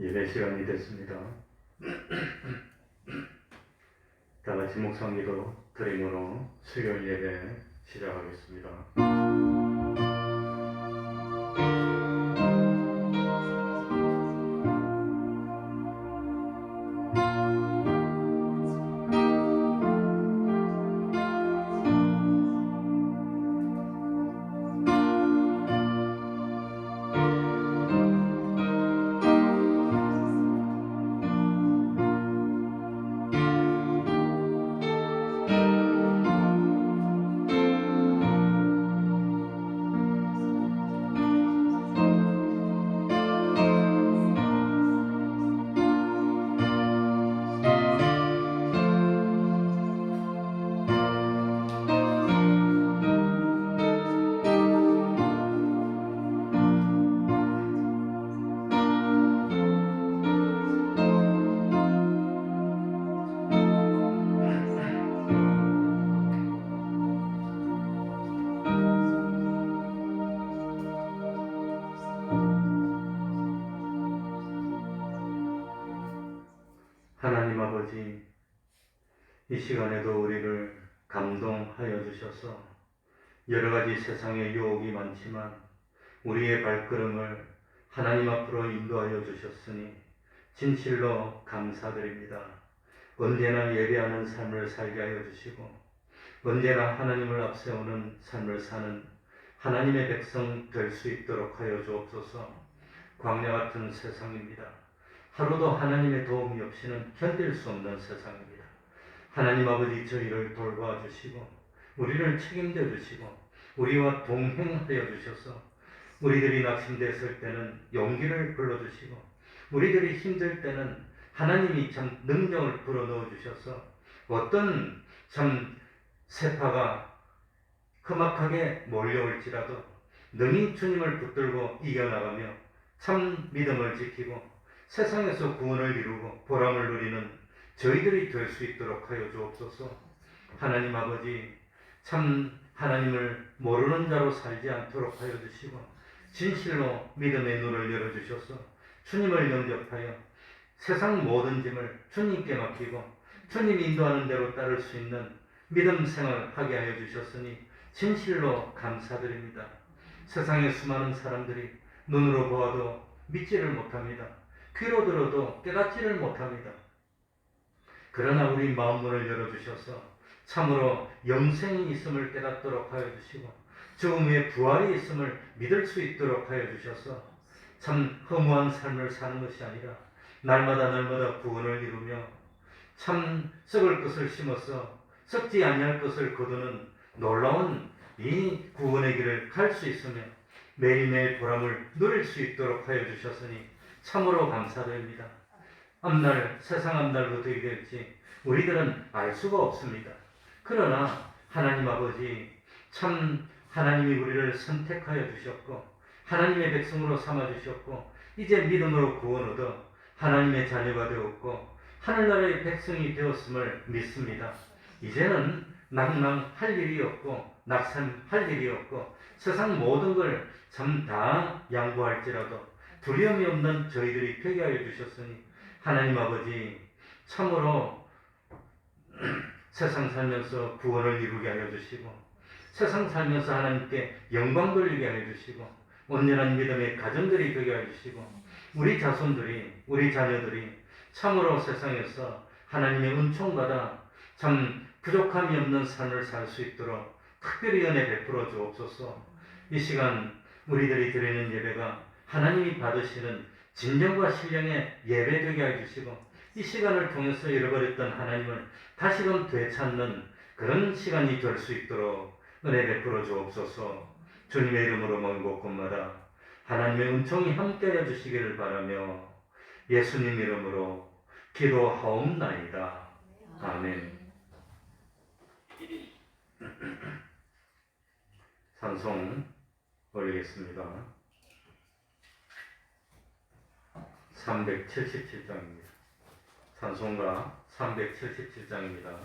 예배 시간이 됐습니다. 다 같이 묵상기도 드림으로 수요일 예배 시작하겠습니다. 하나님 아버지, 이 시간에도 우리를 감동하여 주셔서 여러 가지 세상의 유혹이 많지만 우리의 발걸음을 하나님 앞으로 인도하여 주셨으니 진실로 감사드립니다. 언제나 예배하는 삶을 살게 하여 주시고 언제나 하나님을 앞세우는 삶을 사는 하나님의 백성 될 수 있도록 하여 주옵소서. 광야 같은 세상입니다. 하루도 하나님의 도움이 없이는 견딜 수 없는 세상입니다. 하나님 아버지, 저희를 돌봐주시고 우리를 책임져 주시고 우리와 동행하여 주셔서 우리들이 낙심됐을 때는 용기를 불러주시고 우리들이 힘들 때는 하나님이 참 능력을 불어넣어 주셔서 어떤 참 세파가 험악하게 몰려올지라도 능히 주님을 붙들고 이겨나가며 참 믿음을 지키고 세상에서 구원을 이루고 보람을 누리는 저희들이 될 수 있도록 하여 주옵소서. 하나님 아버지, 참 하나님을 모르는 자로 살지 않도록 하여 주시고 진실로 믿음의 눈을 열어주셔서 주님을 영접하여 세상 모든 짐을 주님께 맡기고 주님이 인도하는 대로 따를 수 있는 믿음 생활하게 하여 주셨으니 진실로 감사드립니다. 세상의 수많은 사람들이 눈으로 보아도 믿지를 못합니다. 귀로 들어도 깨닫지를 못합니다. 그러나 우리 마음문을 열어주셔서 참으로 영생이 있음을 깨닫도록 하여 주시고 죽음 후에 부활이 있음을 믿을 수 있도록 하여 주셔서 참 허무한 삶을 사는 것이 아니라 날마다 구원을 이루며 참 썩을 것을 심어서 썩지 아니할 것을 거두는 놀라운 이 구원의 길을 갈 수 있으며 매일매일 보람을 누릴 수 있도록 하여 주셨으니 참으로 감사드립니다. 앞날, 세상 앞날로 어떻게 될지 우리들은 알 수가 없습니다. 그러나 하나님 아버지, 참 하나님이 우리를 선택하여 주셨고 하나님의 백성으로 삼아 주셨고 이제 믿음으로 구원 얻어 하나님의 자녀가 되었고 하늘나라의 백성이 되었음을 믿습니다. 이제는 낭낭할 일이 없고 낙심할 일이 없고 세상 모든 걸 참 다 양보할지라도 두려움이 없는 저희들이 되게 하여 주셨으니 하나님 아버지, 참으로 세상 살면서 구원을 이루게 하여 주시고 세상 살면서 하나님께 영광 돌리게 하여 주시고 온전한 믿음의 가정들이 되게 하여 주시고 우리 자손들이, 우리 자녀들이 참으로 세상에서 하나님의 은총받아 참 부족함이 없는 삶을 살 수 있도록 특별히 은혜 베풀어 주옵소서. 이 시간 우리들이 드리는 예배가 하나님이 받으시는 진정과 신령의 예배 되게 해주시고 이 시간을 통해서 잃어버렸던 하나님을 다시금 되찾는 그런 시간이 될 수 있도록 은혜 베풀어 주옵소서. 주님의 이름으로 먼 곳곳마다 하나님의 은총이 함께하여 주시기를 바라며 예수님 이름으로 기도하옵나이다. 아멘. 찬송 올리겠습니다. 377장입니다. 찬송가 377장입니다.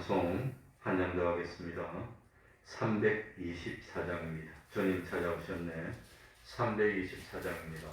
찬송 한 장 더 하겠습니다. 324장입니다. 주님 찾아오셨네. 324장입니다.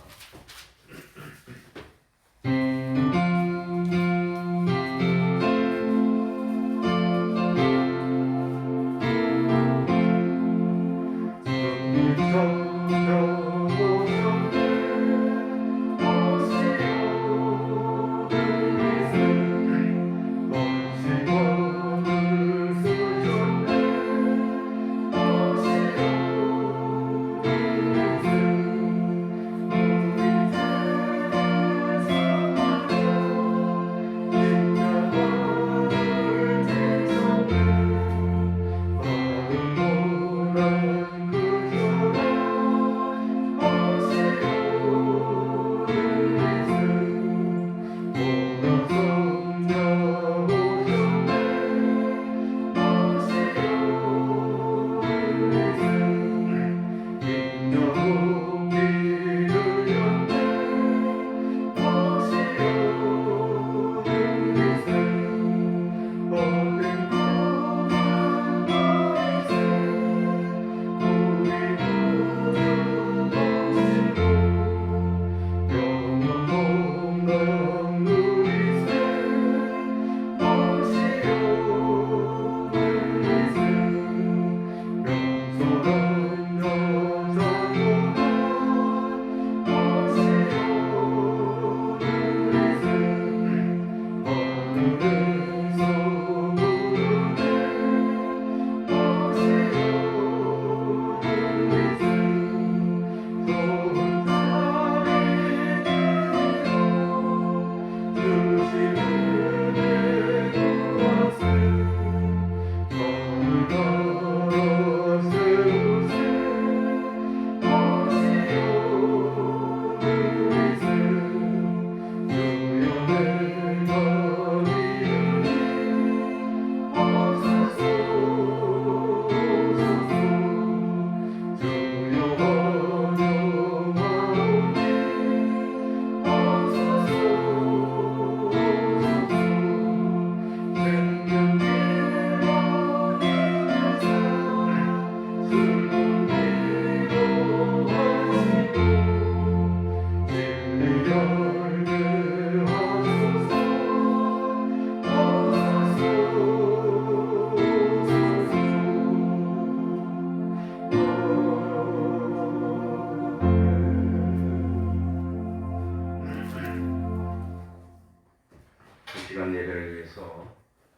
시간 예배를 위해서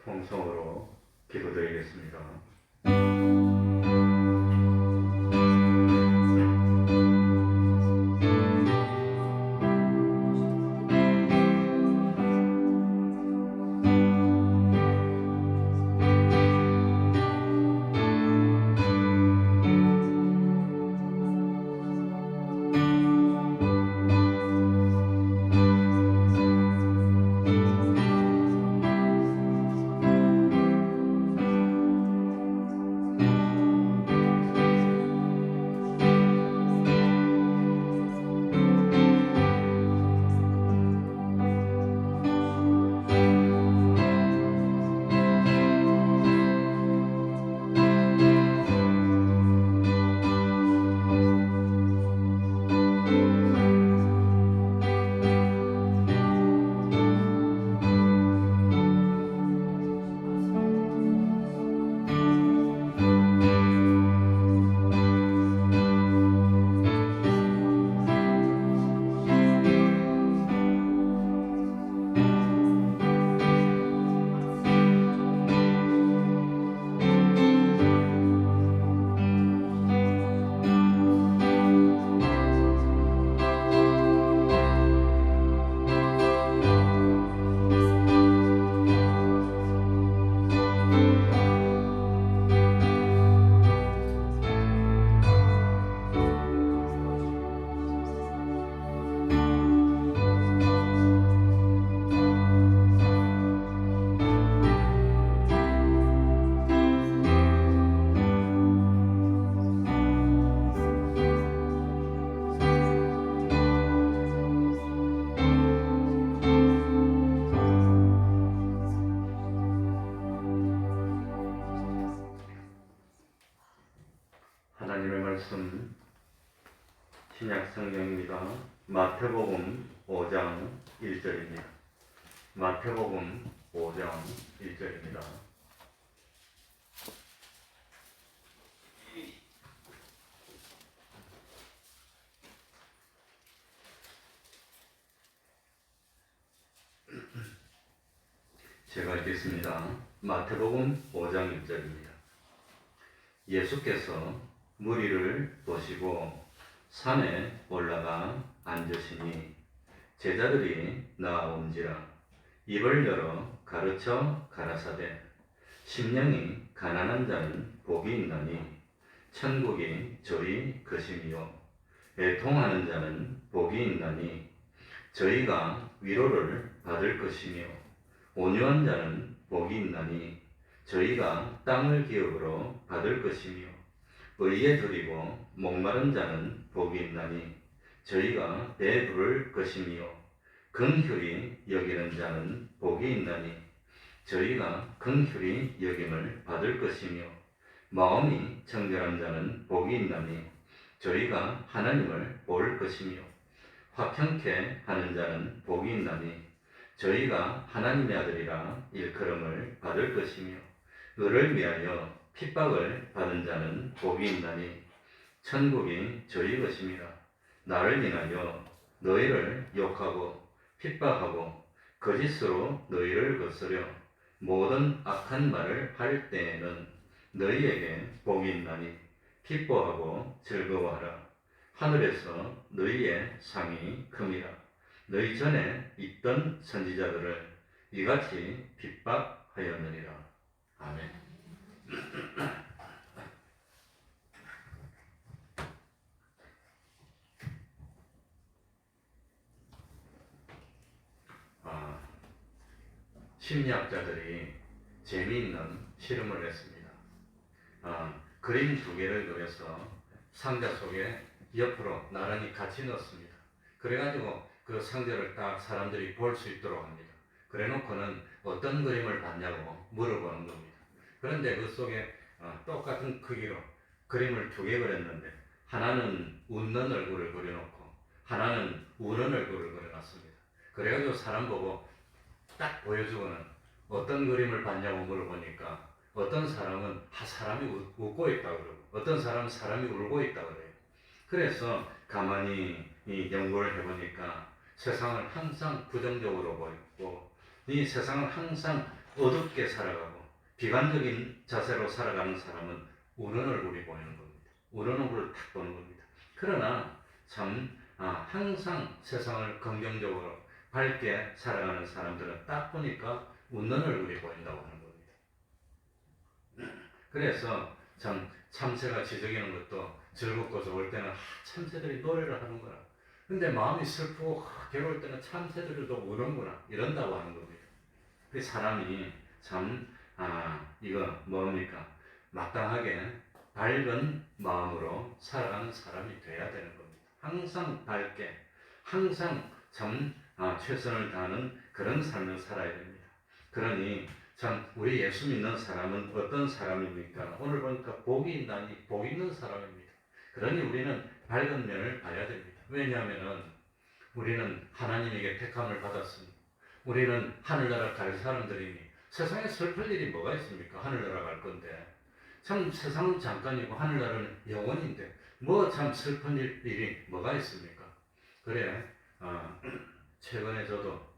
통성으로 기도드리겠습니다. 마태복음 5장 1절입니다. 마태복음 5장 1절입니다. 제가 읽겠습니다. 마태복음 5장 1절입니다. 예수께서 무리를 보시고 산에 올라가 앉으시니 제자들이 나아온지라 입을 열어 가르쳐 가라사대 심령이 가난한 자는 복이 있나니 천국이 저희 것이니요 애통하는 자는 복이 있나니 저희가 위로를 받을 것이며 온유한 자는 복이 있나니 저희가 땅을 기업으로 받을 것이며 의에 드리고 목마른 자는 복이 있나니 저희가 배부를 것이며 긍휼히 여기는 자는 복이 있나니 저희가 긍휼히 여김을 받을 것이며 마음이 청결한 자는 복이 있나니 저희가 하나님을 볼 것이며 화평케 하는 자는 복이 있나니 저희가 하나님의 아들이라 일컬음을 받을 것이며 의를 위하여 핍박을 받은 자는 복이 있나니 천국이 저희 것입니다. 나를 인하여 너희를 욕하고 핍박하고 거짓으로 너희를 거스려 모든 악한 말을 할 때에는 너희에게 복이 있나니 기뻐하고 즐거워하라. 하늘에서 너희의 상이 큽니다. 너희 전에 있던 선지자들을 이같이 핍박하였느니라. 아멘. 심리학자들이 재미있는 실험을 했습니다. 그림 두 개를 그려서 상자 속에 옆으로 나란히 같이 넣습니다. 그래가지고 그 상자를 딱 사람들이 볼 수 있도록 합니다. 그래 놓고는 어떤 그림을 봤냐고 물어보는 겁니다. 그런데 그 속에 똑같은 크기로 그림을 두 개 그렸는데 하나는 웃는 얼굴을 그려놓고 하나는 우는 얼굴을 그려놨습니다. 그래가지고 사람 보고 딱 보여주고는 어떤 그림을 봤냐고 물어보니까 어떤 사람은 사람이 웃고 있다고 그러고 어떤 사람은 사람이 울고 있다고 그래요. 그래서 가만히 연구를 해보니까 세상을 항상 부정적으로 보이고 이 세상을 항상 어둡게 살아가고 비관적인 자세로 살아가는 사람은 우는 얼굴이 보이는 겁니다. 우는 얼굴을 탁 보는 겁니다. 그러나 참 항상 세상을 긍정적으로 밝게 살아가는 사람들은 딱 보니까 웃는 얼굴이 보인다고 하는 겁니다. 그래서 참 참새가 지저귀는 것도 즐겁고 좋을 때는 참새들이 노래를 하는구나. 근데 마음이 슬프고 괴로울 때는 참새들도 우는구나. 이런다고 하는 겁니다. 그 사람이 참 이거 뭡니까? 마땅하게 밝은 마음으로 살아가는 사람이 돼야 되는 겁니다. 항상 밝게, 항상 참 최선을 다하는 그런 삶을 살아야 됩니다. 그러니 참 우리 예수 믿는 사람은 어떤 사람입니까? 오늘 보니까 복이 있나니 복 있는 사람입니다. 그러니 우리는 밝은 면을 봐야 됩니다. 왜냐하면 우리는 하나님에게 택함을 받았습니다. 우리는 하늘나라 갈 사람들이니 세상에 슬플 일이 뭐가 있습니까? 하늘나라 갈 건데 참 세상은 잠깐이고 하늘나라는 영원인데 뭐 참 슬픈 일이 뭐가 있습니까? 그래 최근에 저도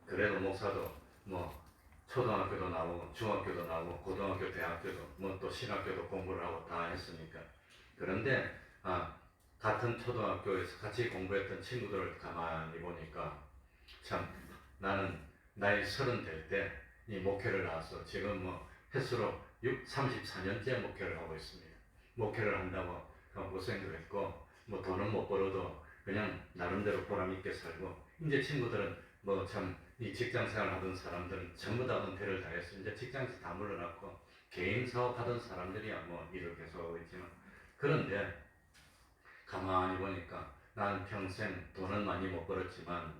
그래도 목사도 초등학교도 나오고 중학교도 나오고 고등학교 대학교도 또 신학교도 공부를 하고 다 했으니까 그런데 같은 초등학교에서 같이 공부했던 친구들을 가만히 보니까 참 나는 나이 30 될 때 이 목회를 나와서 지금 횟수로 34년째 목회를 하고 있습니다. 목회를 한다고 고생도 했고 돈은 못 벌어도 그냥 나름대로 보람 있게 살고 이제 친구들은 참 이 직장 생활 하던 사람들은 전부 다 은퇴를 다 했어. 이제 직장에서 다 물러났고 개인 사업 하던 사람들이야 일을 계속하고 있지만 그런데 가만히 보니까 난 평생 돈은 많이 못 벌었지만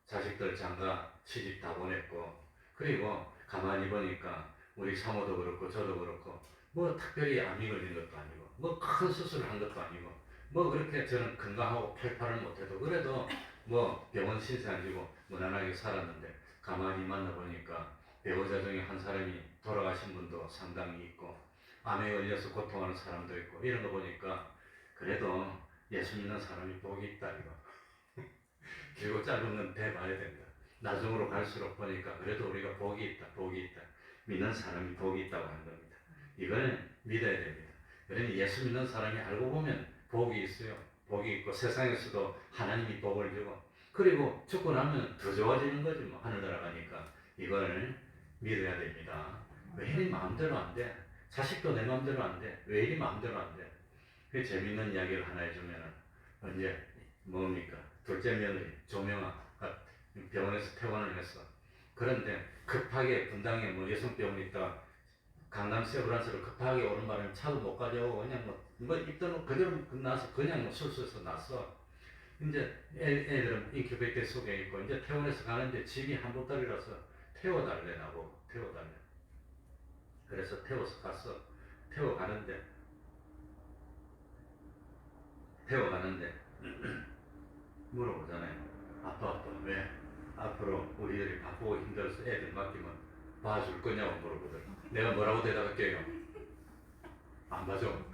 자식들 장가 시집 다 보냈고 그리고 가만히 보니까 우리 사모도 그렇고 저도 그렇고 뭐 특별히 암이 걸린 것도 아니고 뭐 큰 수술을 한 것도 아니고 뭐 그렇게 저는 건강하고 팔팔을 못해도 그래도 뭐 병원 신세 안 지고 무난하게 살았는데 가만히 만나보니까 배우자 중에 한 사람이 돌아가신 분도 상당히 있고 암에 걸려서 고통하는 사람도 있고 이런 거 보니까 그래도 예수 믿는 사람이 복이 있다 이거. 길고 짧은 건 대봐야 된다. 나중으로 갈수록 보니까 그래도 우리가 복이 있다, 복이 있다. 믿는 사람이 복이 있다고 하는 겁니다. 이걸 믿어야 됩니다. 그러니 예수 믿는 사람이 알고 보면 복이 있어요. 복이 있고 세상에서도 하나님이 복을 주고 그리고 죽고 나면 더 좋아지는 거지 뭐 하늘나라 가니까 이걸 믿어야 됩니다. 왜 이리 마음대로 안 돼? 자식도 내 마음대로 안 돼. 왜 이리 마음대로 안 돼? 그 재밌는 이야기를 하나 해주면은 이제 뭡니까? 둘째 며느리 조명아가 병원에서 퇴원을 했어. 그런데 급하게 분당에 뭐 여성병원 있다 강남 세브란스로 급하게 오는 바람에 차도 못 가져오고 그냥 뭐 입던 그대로 나서 그냥 뭐 술술서 났어. 이제 애들은 인큐베이터 속에 있고 이제 퇴원해서 가는데 집이 한 보따리라서 태워달래 나보고 태워달래. 그래서 태워서 갔어. 태워가는데 물어보잖아요. 아빠 왜 앞으로 우리들이 바쁘고 힘들어서 애들 맡기면 봐줄 거냐고 물어보더라. 내가 뭐라고 대답할게요? 안 봐줘.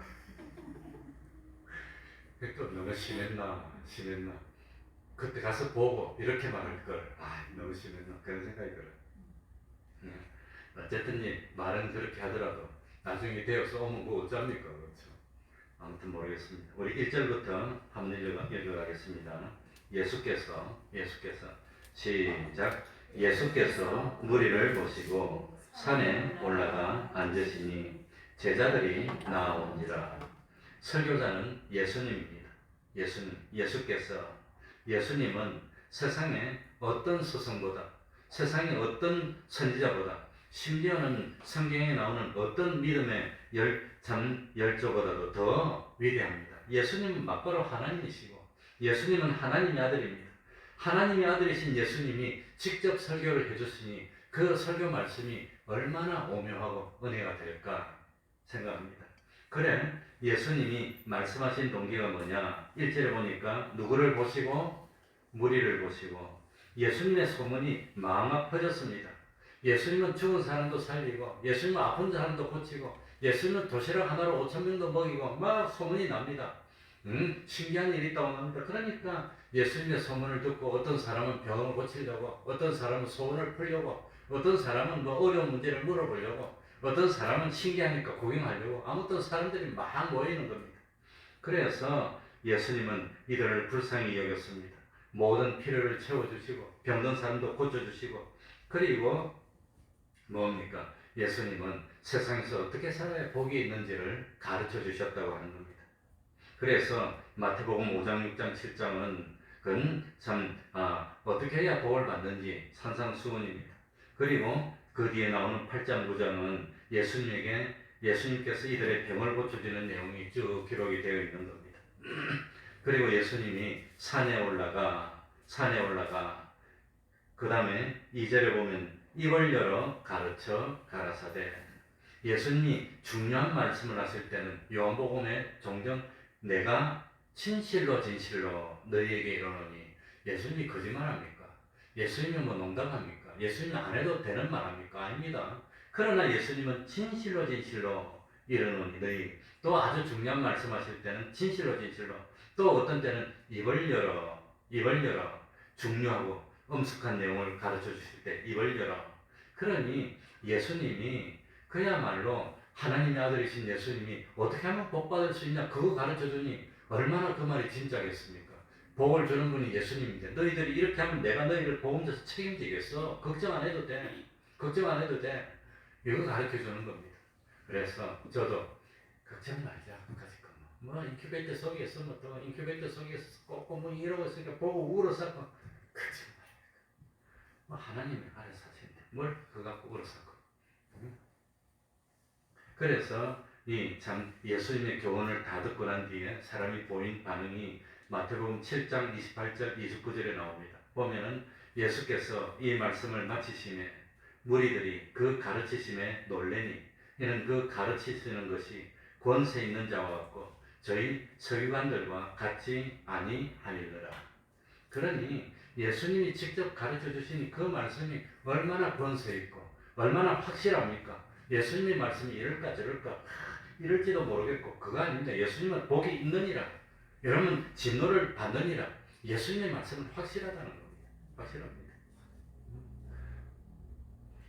또 너무 심했나 그때 가서 보고 이렇게 말할 걸. 아 너무 심했나 그런 생각이 들어요. 어쨌든 말은 그렇게 하더라도 나중에 되어서 오면 뭐 어쩝니까 그렇죠. 아무튼 모르겠습니다. 우리 1절부터 한번 읽어가겠습니다. 예수께서 시작. 예수께서 무리를 모시고 산에 올라가 앉으시니 제자들이 나아온지라. 설교자는 예수님입니다. 예수님은 세상의 어떤 스승보다 세상의 어떤 선지자보다 심지어는 성경에 나오는 어떤 믿음의 열조보다도 더 위대합니다. 예수님은 막바로 하나님이시고 예수님은 하나님의 아들입니다. 하나님의 아들이신 예수님이 직접 설교를 해주시니 그 설교 말씀이 얼마나 오묘하고 은혜가 될까 생각합니다. 그래 예수님이 말씀하신 동기가 뭐냐? 1절에 보니까 누구를 보시고 무리를 보시고 예수님의 소문이 마음아 퍼졌습니다. 예수님은 죽은 사람도 살리고 예수님은 아픈 사람도 고치고 예수님은 도시락 하나로 5,000명도 먹이고 막 소문이 납니다. 신기한 일이 있다고 합니다. 그러니까 예수님의 소문을 듣고 어떤 사람은 병을 고치려고 어떤 사람은 소원을 풀려고 어떤 사람은 뭐 어려운 문제를 물어보려고 어떤 사람은 신기하니까 구경하려고 아무튼 사람들이 막 모이는 겁니다. 그래서 예수님은 이들을 불쌍히 여겼습니다. 모든 필요를 채워주시고 병든 사람도 고쳐주시고 그리고 뭡니까? 예수님은 세상에서 어떻게 살아야 복이 있는지를 가르쳐 주셨다고 하는 겁니다. 그래서 마태복음 5장, 6장, 7장은 그건 참 어떻게 해야 복을 받는지 산상수훈입니다. 그리고 그 뒤에 나오는 8장, 9장은 예수님께서 이들의 병을 고쳐주는 내용이 쭉 기록이 되어 있는 겁니다. 그리고 예수님이 산에 올라가 그 다음에 2절에 보면 입을 열어 가르쳐 가라사대. 예수님이 중요한 말씀을 하실 때는 요한복음에 종종 내가 진실로 너희에게 이르노니 예수님이 거짓말합니까? 예수님이 뭐 농담합니까? 예수님이 안 해도 되는 말합니까? 아닙니다. 그러나 예수님은 진실로 이르노니 너희 또 아주 중요한 말씀하실 때는 진실로 또 어떤 때는 입을 열어 중요하고 엄숙한 내용을 가르쳐 주실 때 입을 열어. 그러니 예수님이 그야말로 하나님의 아들이신 예수님이 어떻게 하면 복 받을 수 있냐 그거 가르쳐 주니 얼마나 그 말이 진짜겠습니까? 복을 주는 분이 예수님인데 너희들이 이렇게 하면 내가 너희를 복음 줘서 책임지겠어? 걱정 안 해도 돼. 이거 가르쳐 주는 겁니다. 그래서 저도 걱정 말자. 뭐 인큐베이터 속에서 또 인큐베이터 속에서 꼭꼭 뭐 이러고 있으니까 보고 울어서 걱정 말자. 뭐 하나님이 알아서 하시는데 뭘 그거 갖고 울어서 그래서 참 예수님의 교훈을 다 듣고 난 뒤에 사람이 보인 반응이 마태복음 7장 28절 29절에 나옵니다. 보면은 예수께서 이 말씀을 마치심에 무리들이 그 가르치심에 놀래니 이는 그 가르치시는 것이 권세 있는 자와 같고 저희 서기관들과 같지 아니하니라. 그러니 예수님이 직접 가르쳐 주신 그 말씀이 얼마나 권세 있고 얼마나 확실합니까? 예수님의 말씀이 이럴까 저럴까 이럴지도 모르겠고 그거 아닙니다. 예수님은 복이 있느니라. 여러분 진노를 받느니라. 예수님의 말씀은 확실하다는 겁니다. 확실합니다.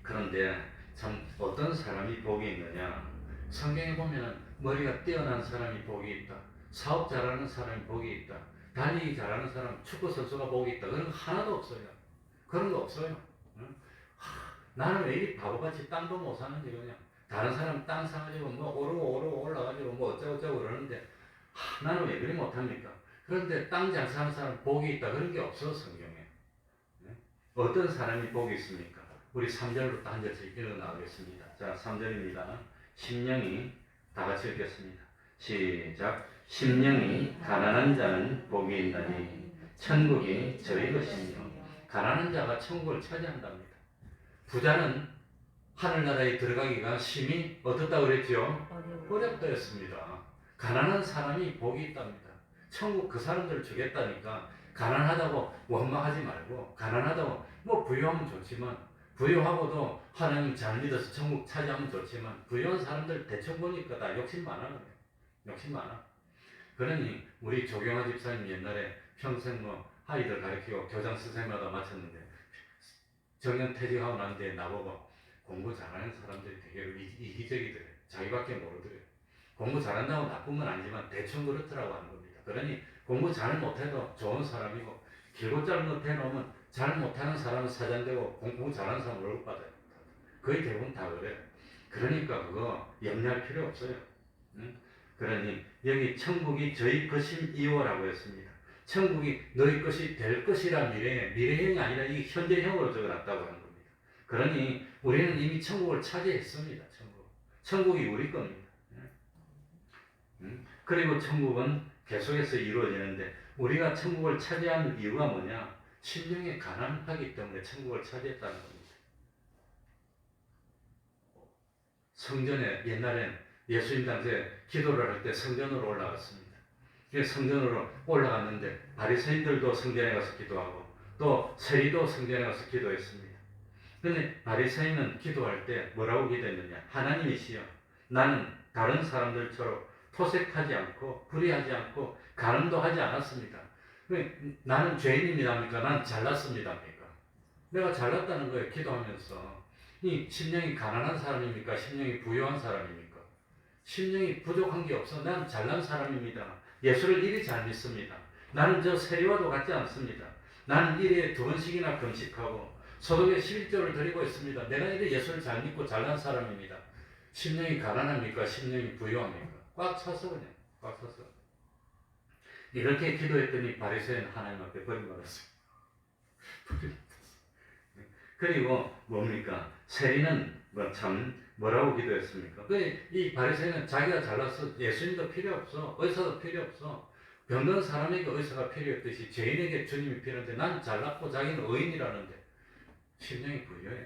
그런데 참 어떤 사람이 복이 있느냐? 성경에 보면 머리가 뛰어난 사람이 복이 있다. 사업 잘하는 사람이 복이 있다. 달리기 잘하는 사람, 축구 선수가 복이 있다. 그런 거 하나도 없어요. 그런 거 없어요. 응? 나는 왜 이리 바보같이 땅도 못 사는지 그냥 다른 사람 땅 사가지고 뭐 오르고 올라가지고 뭐 어쩌고 그러는데 나는 왜 그리 못합니까? 그런데 땅 장사하는 사람 복이 있다. 그런 게 없어 성경에. 네? 어떤 사람이 복이 있습니까? 우리 3절부터 한 절씩 읽어 나가겠습니다. 자, 3절입니다. 심령이 다 같이 읽겠습니다. 시작. 심령이 가난한 자는 복이 있나니 천국이 저희 것이며 가난한 자가 천국을 차지한답니다. 부자는 하늘나라에 들어가기가 심히 어떻다 그랬죠? 어렵다 했습니다. 가난한 사람이 복이 있답니다. 천국 그 사람들을 주겠다니까 가난하다고 원망하지 말고 가난하다고 뭐 부유하면 좋지만 부유하고도 하나님 잘 믿어서 천국 차지하면 좋지만 부유한 사람들 대충 보니까 다 욕심 많아. 욕심 많아. 그러니 우리 조경화 집사님 옛날에 평생 뭐 아이들 가르치고 교장 선생님마다 마쳤는데 정년 퇴직하고 난 뒤에 나보고 공부 잘하는 사람들이 되게 이기적이더래. 자기밖에 모르더래. 공부 잘한다고 나쁜 건 아니지만 대충 그렇더라고 하는 겁니다. 그러니 공부 잘 못해도 좋은 사람이고 길고 짧은 것 해놓으면 잘 못하는 사람은 사장되고 공부 잘하는 사람은 월급 받아요. 거의 대부분 다 그래요. 그러니까 그거 염려할 필요 없어요. 응? 그러니 여기 천국이 저희 것임이오라고 했습니다. 천국이 너희 것이 될 것이라 미래형이 아니라 이 현재형으로 적어놨다고 하는 겁니다. 그러니 우리는 이미 천국을 차지했습니다. 천국이 우리 겁니다. 그리고 천국은 계속해서 이루어지는데 우리가 천국을 차지한 이유가 뭐냐? 심령이 가난하기 때문에 천국을 차지했다는 겁니다. 성전에 옛날엔 예수님 당시에 기도를 할 때 성전으로 올라갔습니다. 성전으로 올라갔는데 바리새인들도 성전에 가서 기도하고 또 세리도 성전에 가서 기도했습니다. 그런데 바리새인은 기도할 때 뭐라고 기도했느냐? 하나님이시여, 나는 다른 사람들처럼 토색하지 않고 불의하지 않고 가늠도 하지 않았습니다. 나는 죄인입니다니까? 난 잘났습니다니까? 내가 잘났다는 거예요. 기도하면서. 이 심령이 가난한 사람입니까? 심령이 부유한 사람입니까? 심령이 부족한 게 없어. 난 잘난 사람입니다. 예수를 이리 잘 믿습니다. 나는 저 세리와도 같지 않습니다. 나는 일에 2번씩이나 금식하고 소득의 11조를 드리고 있습니다. 내가 이리 예수를 잘 믿고 잘난 사람입니다. 심령이 가난합니까? 심령이 부유합니까? 꽉 찼어 그냥. 꽉 찼어. 이렇게 기도했더니 바리새인 하나님 앞에 버림받았어요. 그리고 뭡니까? 세리는 뭐라고 기도했습니까? 이 바리새인은 자기가 잘났어. 예수님도 필요 없어. 의사도 필요 없어. 병든 사람에게 의사가 필요했듯이 죄인에게 주님이 필요한데 난 잘났고 자기는 의인이라는데 심령이 부유해.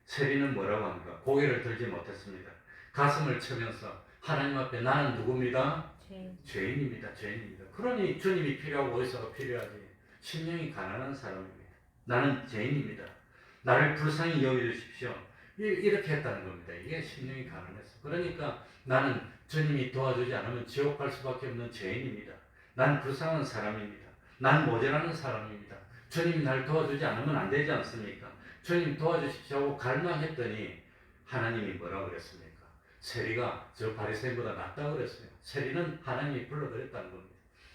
세리는 뭐라고 합니까? 고개를 들지 못했습니다. 가슴을 치면서 하나님 앞에 나는 누굽니다? 죄인입니다. 죄인입니다. 그러니 주님이 필요하고 의사가 필요하지. 심령이 가난한 사람입니다. 나는 죄인입니다. 나를 불쌍히 여겨주십시오. 이렇게 했다는 겁니다. 이게 심령이 가난해서. 그러니까 나는 주님이 도와주지 않으면 지옥 갈 수밖에 없는 죄인입니다. 난 불쌍한 사람입니다. 난 모자라는 사람입니다. 주님이 날 도와주지 않으면 안 되지 않습니까? 주님 도와주십시오 하고 갈망했더니 하나님이 뭐라고 그랬습니까? 세리가 저 바리새인보다 낫다고 그랬어요. 세리는 하나님이 불러드렸다는 겁니다.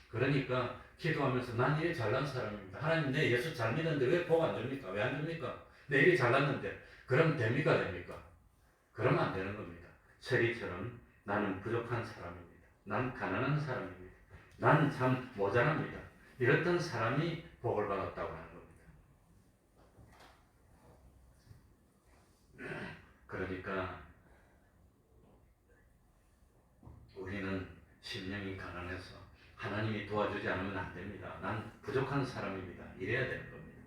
그러니까 기도하면서 난 이래 잘난 사람입니다. 하나님 내 예수 잘 믿었는데 왜 복 안 줍니까? 왜 안 줍니까? 내 일이 잘났는데 그럼 됩니까? 그러면 안 되는 겁니다. 세리처럼 나는 부족한 사람입니다. 난 가난한 사람입니다. 난 참 모자랍니다. 이랬던 사람이 복을 받았다고 하는 겁니다. 그러니까 우리는 심령이 가난해서 하나님이 도와주지 않으면 안 됩니다. 난 부족한 사람입니다. 이래야 되는 겁니다.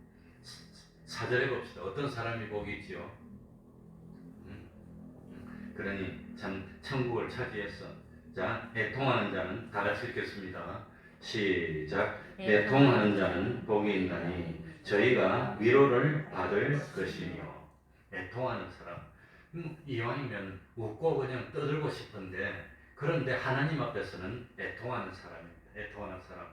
4절에 봅시다. 어떤 사람이 복이 있지요? 그러니 참 천국을 차지했어. 자, 애통하는 자는 다 같이 읽겠습니다. 시작. 애통하는 자는 복이 있나니 저희가 위로를 받을 것이며. 애통하는 사람. 이왕이면 웃고 그냥 떠들고 싶은데, 그런데 하나님 앞에서는 애통하는 사람입니다. 애통하는 사람.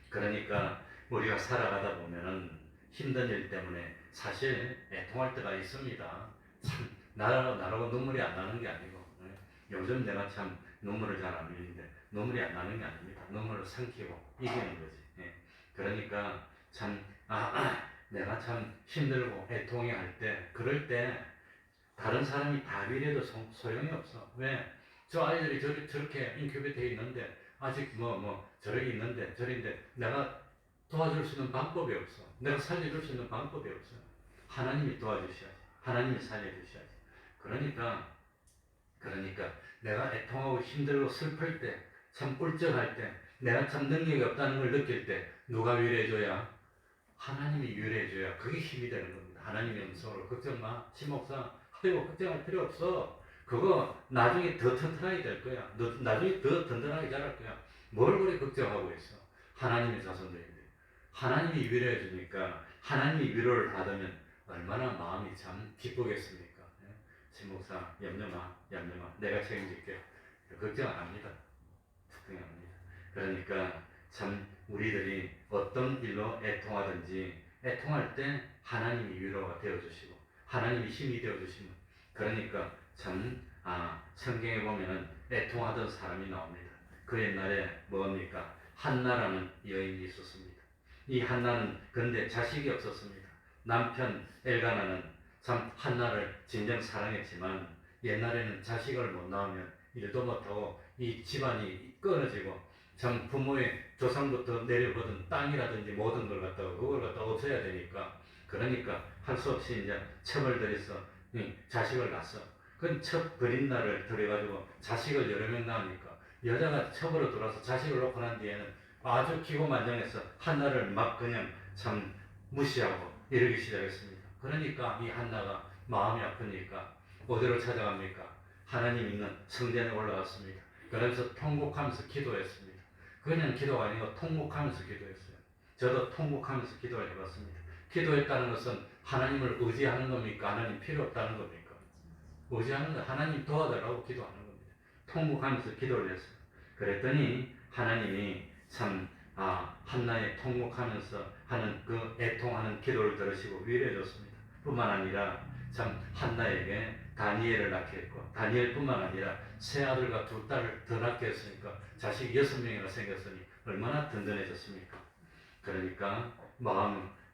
그러니까 우리가 살아가다 보면은 힘든 일 때문에 사실 애통할 때가 있습니다. 참 나라고 눈물이 안 나는 게 아니고, 요즘 내가 참 눈물을 잘 안 흘리는데 눈물이 안 나는 게 아닙니다. 눈물을 삼키고 이기는 거지. 그러니까 참 내가 참 힘들고 애통해 할 때, 그럴 때 다른 사람이 다 위로해도 소용이 없어. 왜? 저 아이들이 저렇게 인큐베이터에 있는데, 아직 저렇게 있는데, 저런데 내가 도와줄 수 있는 방법이 없어. 내가 살려줄 수 있는 방법이 없어. 하나님이 도와주셔야지. 하나님이 살려주셔야지. 그러니까 내가 애통하고 힘들고 슬플 때, 참 꿀쩍할 때, 내가 참 능력이 없다는 걸 느낄 때 누가 위로해줘야? 하나님이 위로해줘야 그게 힘이 되는 겁니다. 하나님의 음성으로 걱정 마. 심목사, 아이고 걱정할 필요 없어. 그거 나중에 더 튼튼하게 될 거야. 너 나중에 더 든든하게 자랄 거야. 뭘 그래 걱정하고 있어. 하나님의 자손들인데. 하나님이 위로해 주니까, 하나님이 위로를 받으면 얼마나 마음이 참 기쁘겠습니까? 신목사 염려마 내가 책임질게. 걱정 안 합니다. 걱정 안 합니다. 그러니까 참 우리들이 어떤 일로 애통하든지, 애통할 때 하나님이 위로가 되어주시고 하나님이 힘이 되어주시면, 그러니까 참 성경에 보면은 애통하던 사람이 나옵니다. 그 옛날에 뭡니까? 한나라는 여인이 있었습니다. 이 한나는 근데 자식이 없었습니다. 남편 엘가나는 참 한나를 진정 사랑했지만, 옛날에는 자식을 못 낳으면 일도 못하고 이 집안이 끊어지고, 참 부모의 조상부터 내려보던 땅이라든지 모든 걸 갖다가 그걸 갖다 없애야 되니까, 그러니까 할 수 없이 이제 첩을 들여서 자식을 낳았어. 그건 첩 버린 날을 들여가지고 자식을 여러 명 낳으니까, 여자가 첩으로 들어와서 자식을 놓고 난 뒤에는 아주 기고만장해서 한나를 막 그냥 참 무시하고 이러기 시작했습니다. 그러니까 이 한나가 마음이 아프니까 어디로 찾아갑니까? 하나님 있는 성전에 올라갔습니다. 그러면서 통곡하면서 기도했습니다. 그냥 기도가 아니고 통곡하면서 기도했어요. 저도 통곡하면서 기도를 해봤습니다. 기도했다는 것은 하나님을 의지하는 겁니까? 하나님 필요 없다는 겁니까? 의지하는 거, 하나님 도와달라고 기도하는 겁니다. 통곡하면서 기도를 했어요. 그랬더니 하나님이 참 한나의 통곡하면서 하는 그 애통하는 기도를 들으시고 위로해 줬습니다. 뿐만 아니라 참 한나에게 다니엘을 낳게 했고, 다니엘뿐만 아니라 세 아들과 두 딸을 더 낳게 했으니까 자식이 6명이나 생겼으니 얼마나 든든해졌습니까? 그러니까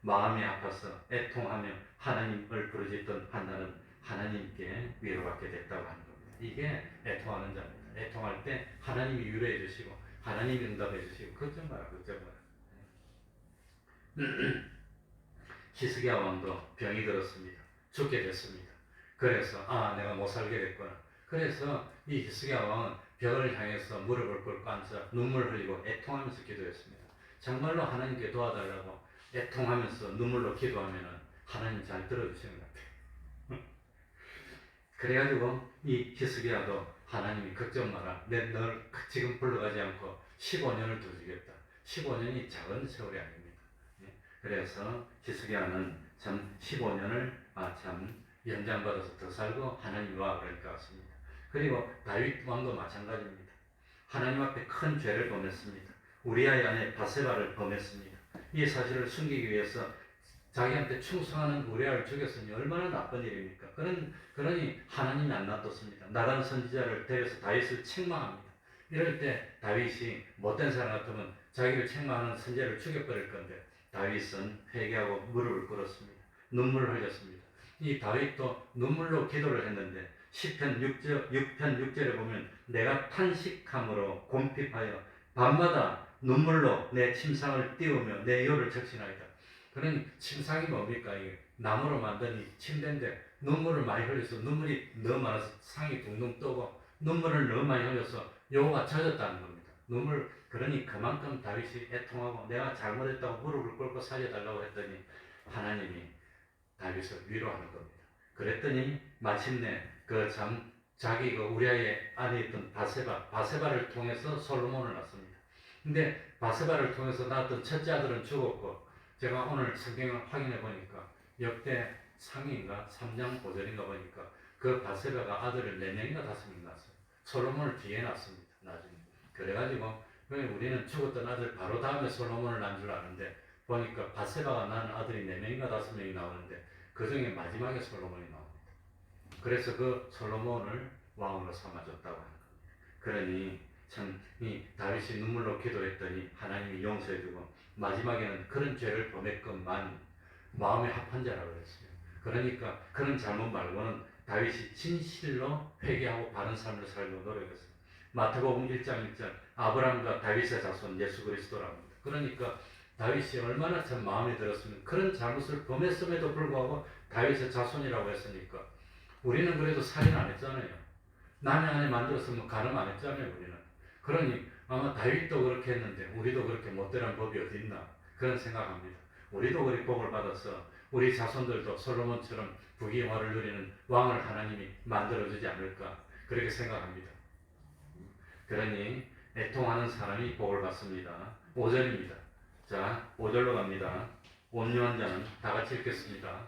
마음이 아파서 애통하며 하나님을 부르짖던 한나는 하나님께 위로받게 됐다고 하는 겁니다. 이게 애통하는 자입니다. 애통할 때 하나님이 위로해 주시고 하나님이 응답해 주시고, 걱정 마라. 히스기야 왕도 병이 들었습니다. 죽게 됐습니다. 그래서 내가 못 살게 됐구나. 그래서 이 히스기야 왕은 벽을 향해서 무릎을 꿇고 앉아 눈물 흘리고 애통하면서 기도했습니다. 정말로 하나님께 도와달라고 애통하면서 눈물로 기도하면 하나님 잘 들어주시는 것 같아요. 그래가지고 이 히스기야도 하나님이 걱정 마라. 널 지금 불러가지 않고 15년을 더 주겠다. 15년이 작은 세월이 아닙니다. 그래서 히스기야는 참 15년을 참 연장받아서 더 살고 하나님과 그러니까 왔습니다. 그리고 다윗 왕도 마찬가지입니다. 하나님 앞에 큰 죄를 범했습니다. 우리아의 아내 바세바를 범했습니다. 이 사실을 숨기기 위해서 자기한테 충성하는 우리아를 죽였으니 얼마나 나쁜 일입니까? 그러니 하나님이 안 놔뒀습니다. 나간 선지자를 데려서 다윗을 책망합니다. 이럴 때 다윗이 못된 사람 같으면 자기를 책망하는 선지자를 죽여버릴 건데, 다윗은 회개하고 무릎을 꿇었습니다. 눈물을 흘렸습니다. 이 다윗도 눈물로 기도를 했는데, 시편 6편 6절에 보면 내가 탄식함으로 곰핍하여 밤마다 눈물로 내 침상을 띄우며 내 혀를 적신하이다. 그런 침상이 뭡니까? 이게 나무로 만든 이 침대인데 눈물을 많이 흘려서 눈물이 너무 많아서 상이 둥둥 뜨고, 눈물을 너무 많이 흘려서 요가 젖었다는 겁니다. 그러니 그만큼 다윗이 애통하고 내가 잘못했다고 무릎을 꿇고 살려달라고 했더니 하나님이 다윗을 위로하는 겁니다. 그랬더니 마침내 그 참 자기 그 우리아의 안에 있던 바세바를 통해서 솔로몬을 낳습니다. 근데 바세바를 통해서 낳았던 첫째 아들은 죽었고, 제가 오늘 성경을 확인해 보니까 역대 상인가 3장 5절인가 보니까 그 바세바가 아들을 4명인가 5명 낳았어요. 솔로몬을 뒤에 낳습니다. 나중에. 그래가지고 우리는 죽었던 아들 바로 다음에 솔로몬을 낳은 줄 아는데, 보니까 바세바가 낳은 아들이 4명인가 5명이 나오는데 그 중에 마지막에 솔로몬이 나옵니다. 그래서 그 솔로몬을 왕으로 삼아줬다고 하는 겁니다. 그러니 참 이 다윗이 눈물로 기도했더니 하나님이 용서해주고, 마지막에는 그런 죄를 범했건만 마음에 합한 자라고 그랬어요. 그러니까 그런 잘못 말고는 다윗이 진실로 회개하고 바른 삶을 살려고 노력했어요. 마태복음 1장 1절 아브라함과 다윗의 자손 예수 그리스도라고 합니다. 그러니까 다윗이 얼마나 참 마음에 들었으면, 그런 잘못을 범했음에도 불구하고 다윗의 자손이라고 했으니까 우리는 그래도 살인 안 했잖아요. 남의 아내 만들었으면 가늠 안 했잖아요. 우리는. 그러니 아마 다윗도 그렇게 했는데 우리도 그렇게 못되는 법이 어디 있나 그런 생각합니다. 우리도 그리 복을 받아서 우리 자손들도 솔로몬처럼 부귀영화를 누리는 왕을 하나님이 만들어주지 않을까 그렇게 생각합니다. 그러니 애통하는 사람이 복을 받습니다. 5절입니다. 자, 5절로 갑니다. 온유한 자는, 다 같이 읽겠습니다.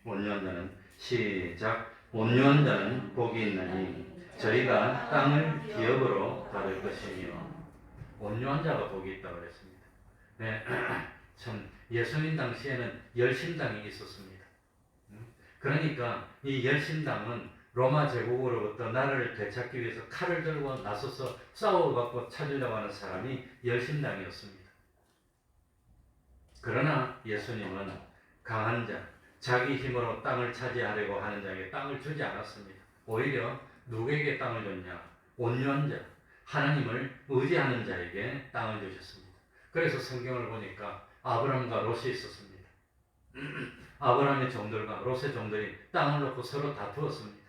온유한 자는, 시작. 온유한 자는 복이 있나니 저희가 땅을 기업으로 받을 것이며. 온유한 자가 복이 있다고 그랬습니다. 네, 참 예수님 당시에는 열심당이 있었습니다. 그러니까 이 열심당은 로마 제국으로부터 나라를 되찾기 위해서 칼을 들고 나서서 싸워갖고 찾으려고 하는 사람이 열심당이었습니다. 그러나 예수님은 강한 자, 자기 힘으로 땅을 차지하려고 하는 자에게 땅을 주지 않았습니다. 오히려 누구에게 땅을 줬냐? 온유한 자, 하나님을 의지하는 자에게 땅을 주셨습니다. 그래서 성경을 보니까 아브라함과 롯이 있었습니다. 아브라함의 종들과 롯의 종들이 땅을 놓고 서로 다투었습니다.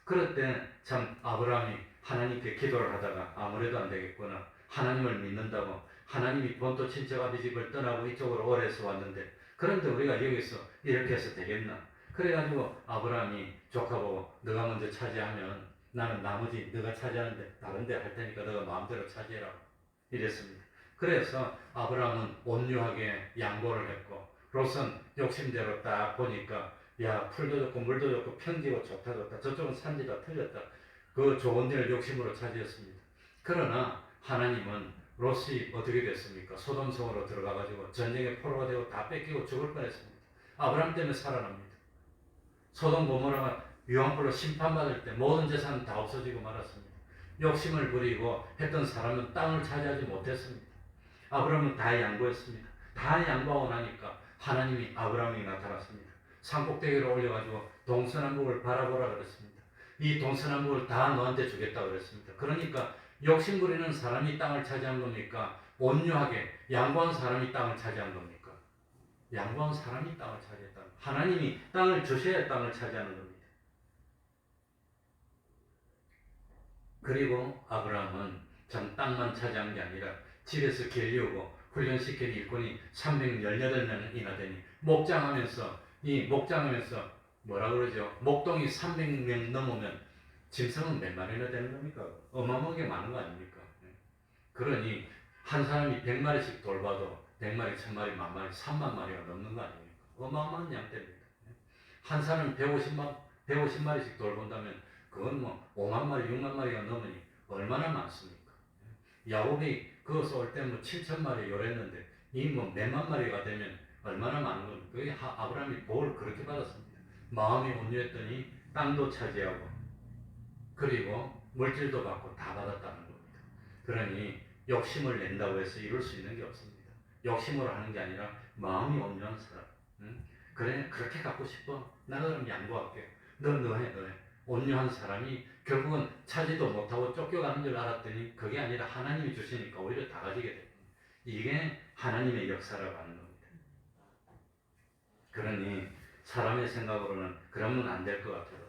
그럴 때 참 아브라함이 하나님께 기도를 하다가 아무래도 안 되겠구나, 하나님을 믿는다고 하나님이 본토 친척 아비 집을 떠나고 이쪽으로 오래서 왔는데, 그런데 우리가 여기서 이렇게 해서 되겠나? 그래가지고 아브라함이 조카보고 너가 먼저 차지하면 나는 나머지 너가 차지하는데 다른 데 할 테니까 너가 마음대로 차지해라 이랬습니다. 그래서 아브라함은 온유하게 양보를 했고, 롯은 욕심대로 딱 보니까 야, 풀도 좋고 물도 좋고 평지고 좋다, 저쪽은 산지다 틀렸다, 그 좋은 데를 욕심으로 차지했습니다. 그러나 하나님은 롯이 어떻게 됐습니까? 소돔 성으로 들어가가지고 전쟁의 포로가 되고 다 뺏기고 죽을 뻔했습니다. 아브라함 때문에 살아납니다. 소돔 고모라가 유황불로 심판받을 때 모든 재산은 다 없어지고 말았습니다. 욕심을 부리고 했던 사람은 땅을 차지하지 못했습니다. 아브라함은 다 양보했습니다. 다 양보하고 나니까 하나님이 아브라함에게 나타났습니다. 산꼭대기로 올려가지고 동서남북을 바라보라 그랬습니다. 이 동서남북을 다 너한테 주겠다고 그랬습니다. 그러니까 욕심 부리는 사람이 땅을 차지한 겁니까? 온유하게 양보한 사람이 땅을 차지한 겁니까? 양보한 사람이 땅을 차지했다. 하나님이 땅을 주셔야 땅을 차지하는 겁니다. 그리고 아브라함은 전 땅만 차지한 게 아니라 집에서 길리우고 훈련시킨 일꾼이 318명이나 되니 목장하면서 뭐라 그러죠? 목동이 300명 넘으면 짐승은 몇 마리나 되는 겁니까? 어마어마하게 많은 거 아닙니까? 그러니 한 사람이 100마리씩 돌봐도 100마리, 1000마리, 10,000마리, 30,000마리가 넘는 거 아닙니까? 어마어마한 양떼입니다. 한 사람이 150마리씩 돌본다면 그건 뭐 5만 마리, 6만 마리가 넘으니 얼마나 많습니까? 야곱이 그거 쏠 때 뭐 7,000마리 요랬는데 이 뭐 몇만 마리가 되면 얼마나 많은 겁니까? 그게 아브라함이 복을 그렇게 받았습니다. 마음이 온유했더니 땅도 차지하고 그리고 물질도 받고 다 받았다는 겁니다. 그러니 욕심을 낸다고 해서 이룰 수 있는 게 없습니다. 욕심으로 하는 게 아니라 마음이 온유한 사람. 그래, 그렇게 갖고 싶어? 나 그럼 양보할게. 너 해. 온유한 사람이 결국은 차지도 못하고 쫓겨가는 줄 알았더니 그게 아니라 하나님이 주시니까 오히려 다 가지게 됩니다. 이게 하나님의 역사라고 하는 겁니다. 그러니 사람의 생각으로는 그러면 안 될 것 같아요.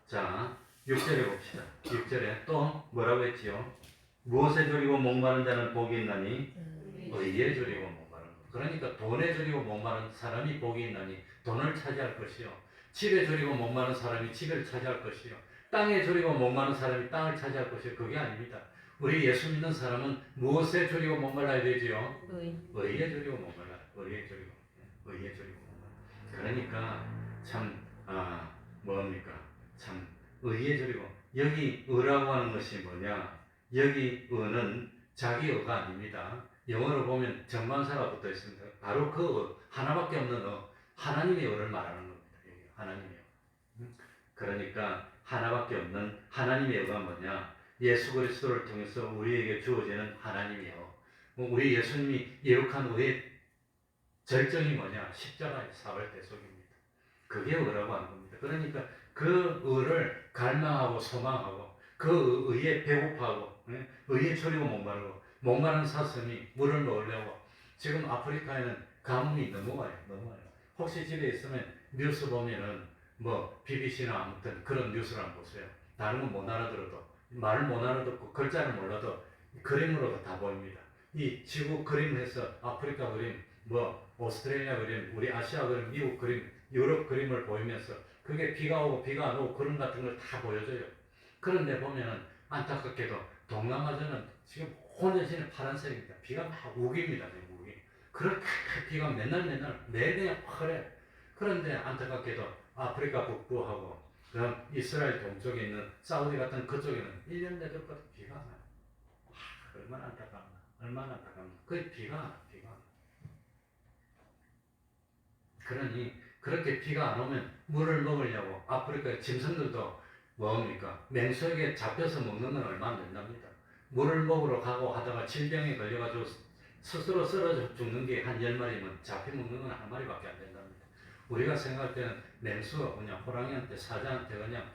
자, 6절에 봅시다. 6절에 또 뭐라고 했지요? 무엇에 줄이고 목마른 자는 복이 있나니 의에 줄이고 목마른 것. 그러니까 돈에 줄이고 목마른 사람이 복이 있나니 돈을 차지할 것이요. 집에 졸이고 목마른 사람이 집을 차지할 것이요. 땅에 졸이고 목마른 사람이 땅을 차지할 것이요. 그게 아닙니다. 우리 예수 믿는 사람은 무엇에 졸이고 목말라야 되지요? 의에 졸이고 목말라. 의에 졸이고. 의에 졸이고 목말라. 그러니까 참 뭡니까? 참 의에 졸이고. 여기 의라고 하는 것이 뭐냐? 여기 의는 자기 의가 아닙니다. 영어로 보면 정관사가 붙어 있습니다. 바로 그 의, 하나밖에 없는 의, 하나님의 의를 말하는 겁니다. 하나님의 의. 그러니까 하나밖에 없는 하나님의 의가 뭐냐? 예수 그리스도를 통해서 우리에게 주어지는 하나님의 의. 우리 예수님이 예룩한 의의 절정이 뭐냐? 십자가의 사발 대속입니다. 그게 의라고 하는 겁니다. 그러니까 그 의를 갈망하고 소망하고 그 의에 배고파하고 의에 졸이고 목마르고 목마른 사슴이 물을 먹으려고 지금 아프리카에는 가뭄이 너무 와요. 혹시 집에 있으면 뉴스 보면은 뭐 BBC나 아무튼 그런 뉴스를 한번 보세요. 다른 건 못 알아들어도 말을 못 알아듣고 글자를 몰라도 그림으로도 다 보입니다. 이 지구 그림에서 아프리카 그림, 뭐 오스트레일리아 그림, 우리 아시아 그림, 미국 그림, 유럽 그림을 보이면서 그게 비가 오고 비가 안 오고 그런 같은 걸 다 보여줘요. 그런데 보면은 안타깝게도 동남아전은 지금 혼전신의 파란색입니다. 비가 막 우깁니다. 우기. 그렇게 비가 맨날 매년 그래. 그런데 안타깝게도 아프리카 북부하고 그다음 이스라엘 동쪽에 있는 사우디 같은 그쪽에는 1년 내도까지 비가 나요. 얼마나 안타깝나. 그 비가. 그러니 그렇게 비가 안 오면 물을 먹으려고 아프리카의 짐승들도 뭡니까? 맹수에게 잡혀서 먹는 건 얼마 안 된답니다. 물을 먹으러 가고 하다가 질병에 걸려가지고 스스로 쓰러져 죽는 게 한 10마리면 잡혀 먹는 건 한 마리밖에 안 된답니다. 우리가 생각할 때는 맹수가 그냥 호랑이한테 사자한테 그냥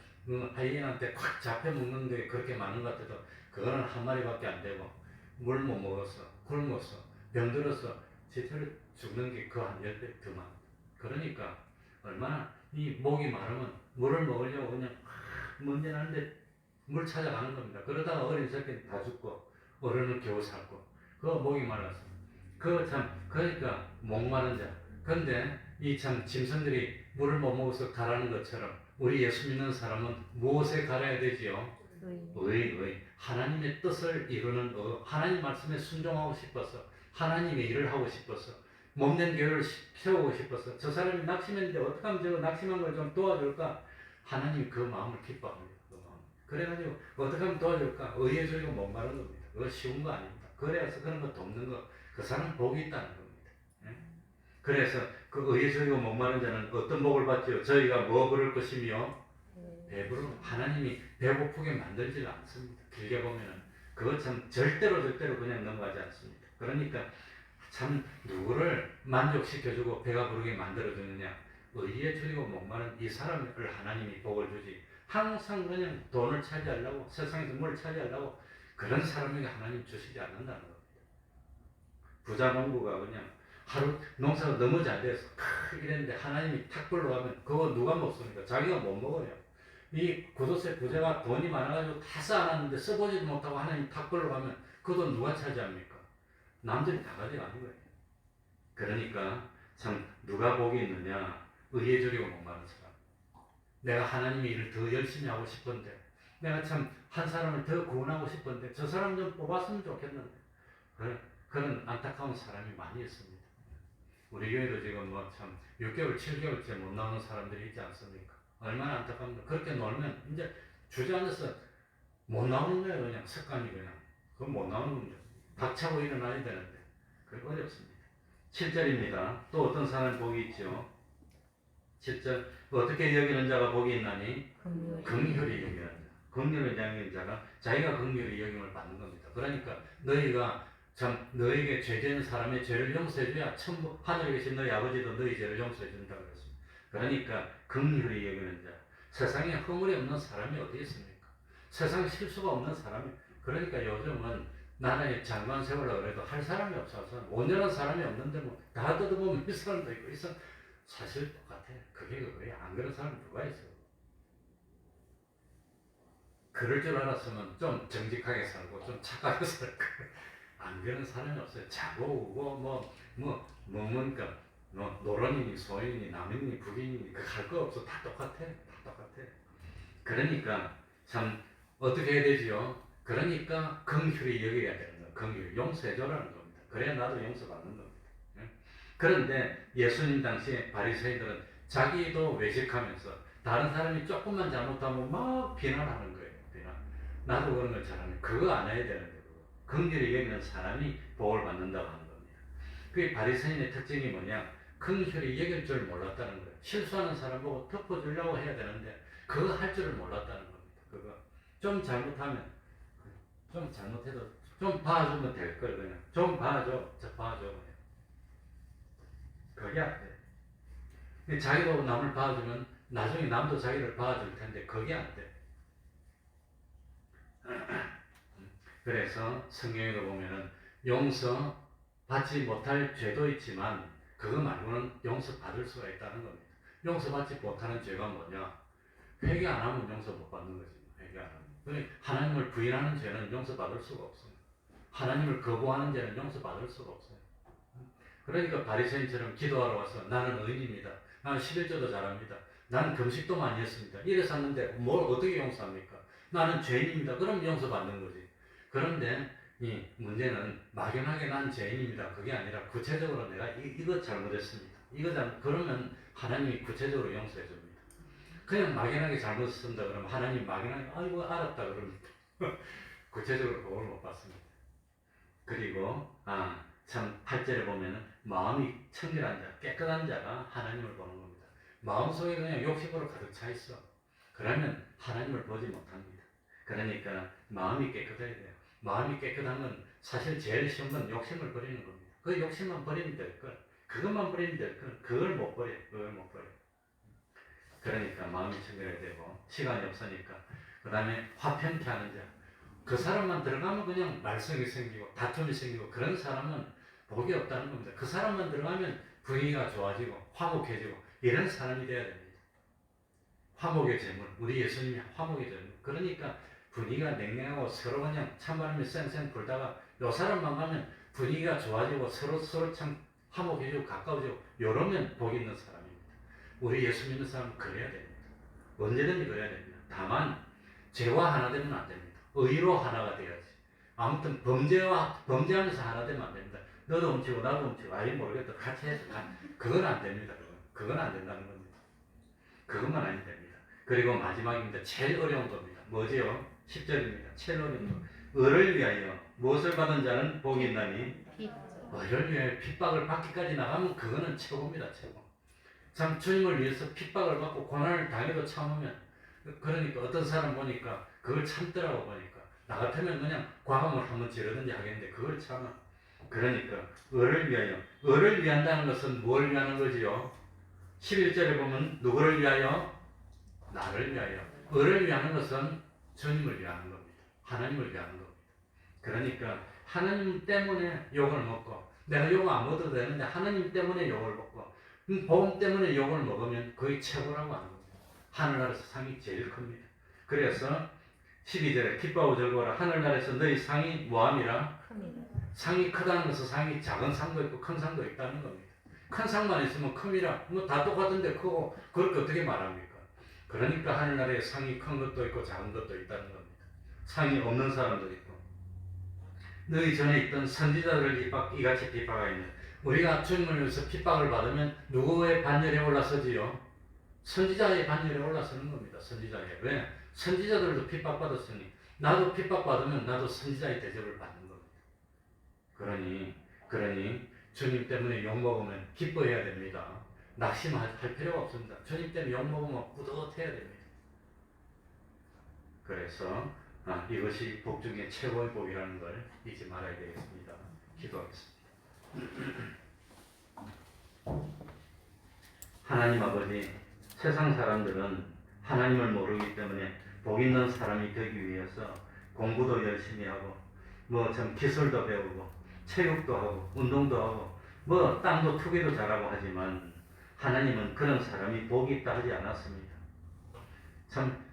하이에나한테 콱 잡혀 먹는 게 그렇게 많은 것 같아도 그거는 한 마리밖에 안 되고 물 못 먹어서 굶어서 병들어서 제대로 죽는 게 그 한 10배 더 많습니다. 그러니까 얼마나 이 목이 마르면 물을 먹으려고 그냥 먼저 나는데 물 찾아가는 겁니다. 그러다가 어린 새끼는 다 죽고 어른은 겨우 살고 그 목이 말랐어. 그러니까 목마른 자. 그런데 이 참 짐승들이 물을 못 먹어서 가라는 것처럼 우리 예수 믿는 사람은 무엇에 갈아야 되지요? 의. 하나님의 뜻을 이루는 하나님 말씀에 순종하고 싶어서 하나님의 일을 하고 싶어서 몸된 교회를 세우고 싶어서 저 사람이 낙심했는데 어떻게 하면 저 낙심한 걸 좀 도와줄까? 하나님이 그 마음을 기뻐합니다. 그 마음. 그래가지고 어떻게 하면 도와줄까? 의에 졸이고 목마른 겁니다. 그거 쉬운 거 아닙니다. 그래서 그런 거 돕는 거 그 사람 복이 있다는 겁니다. 예? 그래서 그 의에 졸이고 목마른 자는 어떤 복을 받지요? 저희가 뭐 그럴 것이며 배부르 하나님이 배고프게 만들지 않습니다. 길게 보면은 그거 참 절대로 그냥 넘어가지 않습니다. 그러니까 참 누구를 만족시켜주고 배가 부르게 만들어주느냐? 의에 졸이고 목마른 이 사람을 하나님이 복을 주지. 항상 그냥 돈을 차지하려고 세상에서 뭘 차지하려고 그런 사람에게 하나님 주시지 않는다는 겁니다. 부자 농부가 그냥 하루 농사가 너무 잘 돼서 이랬는데 하나님이 탁 불러가면 그거 누가 먹습니까? 자기가 못 먹어요. 이 구도세 부자가 돈이 많아가지고 다 쌓아놨는데 써보지도 못하고 하나님 탁 불러가면 그 돈 누가 차지합니까? 남들이 다 가져가는 거예요. 그러니까 참 누가 복이 있느냐? 의에 졸이고 목마른 사람. 내가 하나님의 일을 더 열심히 하고 싶은데 내가 참 한 사람을 더 구원하고 싶은데 저 사람 좀 뽑았으면 좋겠는데 그런 안타까운 사람이 많이 있습니다. 우리 교회도 지금 뭐 참 6개월, 7개월째 못 나오는 사람들이 있지 않습니까? 얼마나 안타깝습니까? 그렇게 놀면 이제 주저앉아서 못 나오는 거예요. 그냥 습관이 그냥. 그건 못 나오는 겁니다. 박차고 일어나야 되는데 그게 어렵습니다. 7절입니다. 또 어떤 사람이 복이 있죠? 7절 어떻게 여기는 자가 복이 있나니? 긍휼히 여기는 자. 긍휼히 여기는 자가 자기가 긍휼히 여김을 받는 겁니다. 그러니까 너희가 참 너에게 죄지은 사람의 죄를 용서해줘야 천국 하늘에 계신 너희 아버지도 너희 죄를 용서해 준다고 그랬습니다. 그러니까 긍휼히 여기는 자. 세상에 허물이 없는 사람이 어디 있습니까? 세상에 실수가 없는 사람이. 그러니까 요즘은 나라의 장관 세우려고 해도 할 사람이 없어서 온전한 사람이 없는데 뭐 다 뜯어보면 이 사람도 있고 있어. 사실 똑같아. 그게 그거야. 안 그런 사람 누가 있어? 그럴 줄 알았으면 좀 정직하게 살고 좀 착하게 살 거야. 안 그런 사람이 없어요. 자고 오고 뭡니까 노론이니 소인이니 남인이니 북인이니 그 할 거 없어. 다 똑같아. 다 똑같아. 그러니까 참 어떻게 해야 되지요? 그러니까 긍휼히 여겨야 되는 거예요. 긍휼, 용서해줘라는 겁니다. 그래야 나도 용서받는 겁니다. 예? 그런데 예수님 당시에 바리새인들은 자기도 외식하면서 다른 사람이 조금만 잘못하면 막 비난하는 거예요. 비난. 나도 그런 걸 잘하네. 그거 안 해야 되는데 그거. 긍휼히 여기는 사람이 복을 받는다고 하는 겁니다. 그게 바리새인의 특징이 뭐냐? 긍휼히 여길 줄 몰랐다는 거예요. 실수하는 사람 보고 덮어주려고 해야 되는데 그거 할 줄을 몰랐다는 겁니다. 그거 좀 잘못하면 좀 잘못해도 좀 봐주면 될 걸 그냥 좀 봐줘, 저 봐줘 그냥. 그게 안 돼. 근데 자기도 남을 봐주면 나중에 남도 자기를 봐줄 텐데 그게 안 돼. 그래서 성경에도 보면은 용서 받지 못할 죄도 있지만 그거 말고는 용서 받을 수가 있다는 겁니다. 용서 받지 못하는 죄가 뭐냐? 회개 안 하면 용서 못 받는 거지. 회개 안 하면. 그러니까 하나님을 부인하는 죄는 용서 받을 수가 없어요. 하나님을 거부하는 죄는 용서 받을 수가 없어요. 그러니까 바리새인처럼 기도하러 와서 나는 의인입니다. 나는 11조도 잘합니다. 나는 금식도 많이 했습니다. 이래서 하는데 뭘 어떻게 용서합니까? 나는 죄인입니다. 그럼 용서받는 거지. 그런데 이 문제는 막연하게 난 죄인입니다. 그게 아니라 구체적으로 내가 이거 잘못했습니다. 그러면 하나님이 구체적으로 용서해 줍니다. 그냥 막연하게 잘못했습니다. 그러면 하나님 막연하게 아이고 알았다 그럽니다. 구체적으로 복을 못 받습니다. 그리고 참 8절에 보면은 마음이 청결한 자, 깨끗한 자가 하나님을 보는 겁니다. 마음속에 그냥 욕심으로 가득 차 있어. 그러면 하나님을 보지 못합니다. 그러니까 마음이 깨끗해야 돼요. 마음이 깨끗한 건 사실 제일 쉬운 건 욕심을 버리는 겁니다. 그 욕심만 버리면 될 걸. 그것만 버리면 될 걸. 그걸 못 버려. 그걸 못 버려. 그러니까 마음이 청결해야 되고 시간이 없으니까 그 다음에 화평케 하는 자. 그 사람만 들어가면 그냥 말썽이 생기고 다툼이 생기고 그런 사람은 복이 없다는 겁니다. 그 사람만 들어가면 분위기가 좋아지고 화목해지고 이런 사람이 돼야 됩니다. 화목의 제물, 우리 예수님이 화목의 제물. 그러니까 분위기가 냉랭하고 서로 그냥 찬바람이 쌩쌩 불다가 요 사람만 가면 분위기가 좋아지고 서로 참 화목해지고 가까워지고 이러면 복 있는 사람입니다. 우리 예수 믿는 사람은 그래야 됩니다. 언제든지 그래야 됩니다. 다만 죄와 하나 되면 안 됩니다. 의로 하나가 돼야지. 아무튼 범죄하면서 하나 되면 안 됩니다. 너도 훔치고 나도 훔치고 아이 모르겠다 같이 해서 그건 안 됩니다. 그건 안 된다는 겁니다. 그것만 아니면 됩니다. 그리고 마지막입니다. 제일 어려운 겁니다. 뭐지요? 10절입니다. 제일 어려운 거. 의를 위하여 무엇을 받은 자는 복이 있나니 의를 위하여 핍박을 받기까지 나가면 그거는 최고입니다. 최고. 참 주님을 위해서 핍박을 받고 고난을 당해도 참으면 그러니까 어떤 사람 보니까 그걸 참더라고 보니까 나 같으면 그냥 과감을 한번 지르든지 하겠는데 그걸 참아. 그러니까 의를 위한다는 것은 뭘 위하는 거지요? 11절에 보면 누구를 위하여? 나를 위하여. 의를 위하는 것은 주님을 위하는 겁니다. 하나님을 위하는 겁니다. 그러니까 하나님 때문에 욕을 먹고 내가 욕을 안 먹어도 되는데 하나님 때문에 욕을 먹고 복음 때문에 욕을 먹으면 거의 최고라고 하는 겁니다. 하늘나라에서 상이 제일 큽니다. 그래서 12절에 기뻐하고 즐거워라. 하늘나라에서 너희 상이 뭐함이라? 상이 크다는 것은 상이 작은 상도 있고 큰 상도 있다는 겁니다. 큰 상만 있으면 큼이라 뭐 다 똑같은데 크고 그렇게 어떻게 말합니까? 그러니까 하늘나라에 상이 큰 것도 있고 작은 것도 있다는 겁니다. 상이 없는 사람도 있고 너희 전에 있던 선지자들을 이같이 핍박하였느냐. 우리가 주님을 위해서 핍박을 받으면 누구의 반열에 올라서지요? 선지자의 반열에 올라서는 겁니다. 선지자의. 왜? 선지자들도 핍박받았으니 나도 핍박받으면 나도 선지자의 대접을 받는 겁니다. 그러니 주님 때문에 욕먹으면 기뻐해야 됩니다. 낙심할 필요가 없습니다. 주님 때문에 욕먹으면 뿌듯해야 됩니다. 그래서 이것이 복 중에 최고의 복이라는 걸 잊지 말아야 되겠습니다. 기도하겠습니다. 하나님 아버지, 세상 사람들은 하나님을 모르기 때문에 복 있는 사람이 되기 위해서 공부도 열심히 하고 참 기술도 배우고 체육도 하고 운동도 하고 땅도 투기도 잘하고 하지만 하나님은 그런 사람이 복이 있다 하지 않았습니다. 참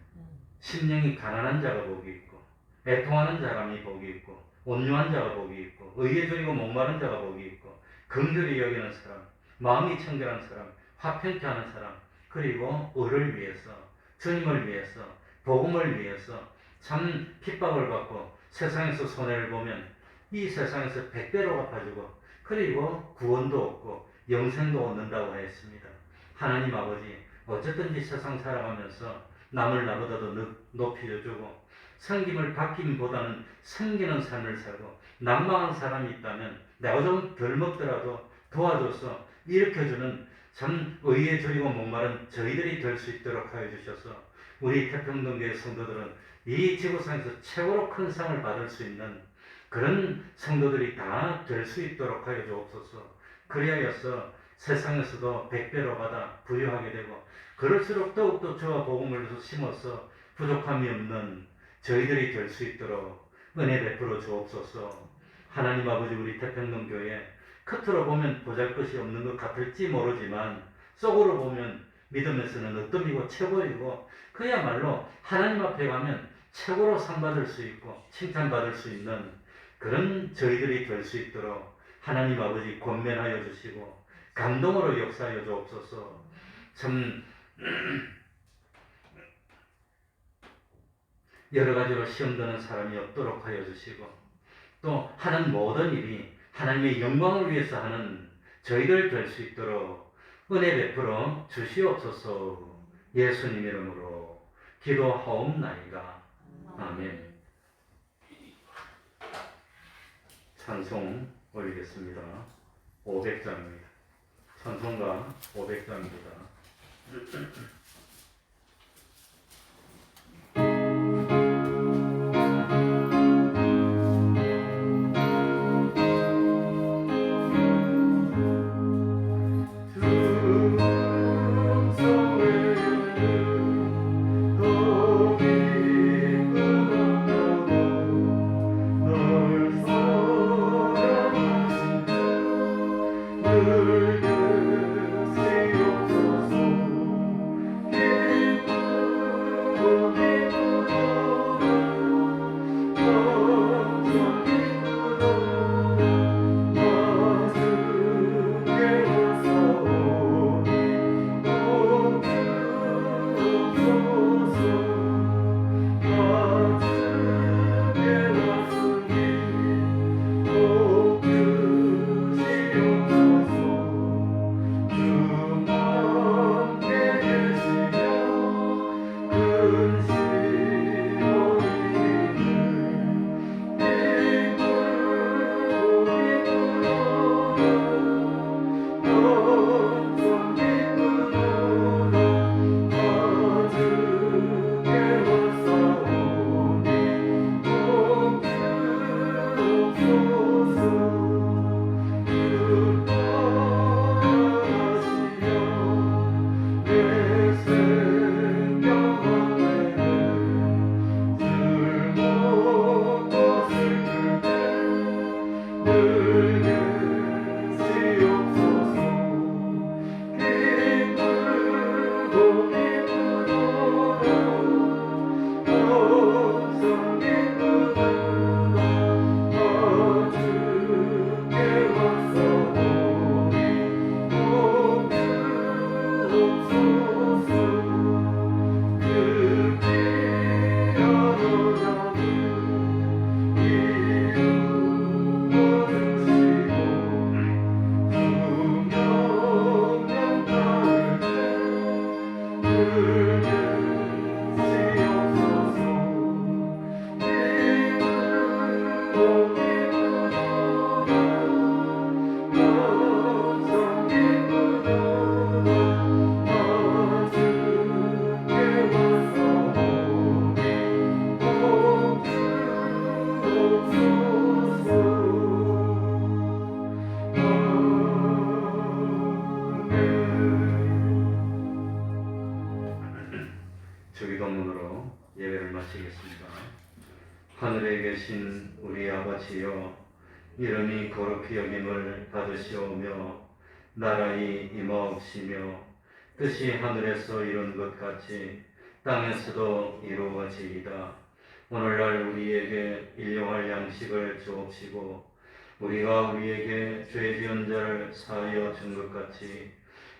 심령이 가난한 자가 복이 있고 애통하는 사람이 복이 있고 온유한 자가 복이 있고 의에 줄이고 목마른 자가 복이 있고 긍휼히 여기는 사람 마음이 청결한 사람, 화평케 하는 사람, 그리고 을을 위해서, 주님을 위해서, 복음을 위해서 참 핍박을 받고 세상에서 손해를 보면 이 세상에서 100배로 갚아주고 그리고 구원도 얻고 영생도 얻는다고 하였습니다. 하나님 아버지, 어쨌든지 세상 살아가면서 남을 나보다도 높여주고 섬김을 받김보다는 섬기는 삶을 살고 난망한 사람이 있다면 내가 좀 덜 먹더라도 도와줘서 일으켜주는 참 의에 줄이고 목마른 저희들이 될 수 있도록 하여 주셔서 우리 태평동교회 성도들은 이 지구상에서 최고로 큰 상을 받을 수 있는 그런 성도들이 다 될 수 있도록 하여 주옵소서. 그리하여서 세상에서도 100배로 받아 부유하게 되고 그럴수록 더욱더 주와 복음을 심어서 부족함이 없는 저희들이 될 수 있도록 은혜 베풀어 주옵소서. 하나님 아버지, 우리 태평동교회 겉으로 보면 보잘것이 없는 것 같을지 모르지만 속으로 보면 믿음에서는 으뜸이고 최고이고 그야말로 하나님 앞에 가면 최고로 상 받을 수 있고 칭찬받을 수 있는 그런 저희들이 될 수 있도록 하나님 아버지 권면하여 주시고 감동으로 역사하여 주옵소서. 참 여러 가지로 시험 드는 사람이 없도록 하여 주시고 또 하는 모든 일이 하나님의 영광을 위해서 하는 저희들 될 수 있도록 은혜 베풀어 주시옵소서. 예수님 이름으로 기도하옵나이다. 아멘. 찬송 올리겠습니다. 500장입니다. 찬송가 500장입니다. 주기도문으로 예배를 마치겠습니다. 하늘에 계신 우리 아버지여, 이름이 거룩히 여김을 받으시오며 나라의 임하옵시며 뜻이 하늘에서 이룬 것 같이 땅에서도 이루어지이다. 오늘날 우리에게 일용할 양식을 주옵시고 우리가 우리에게 죄 지은 자를 사하여 준 것 같이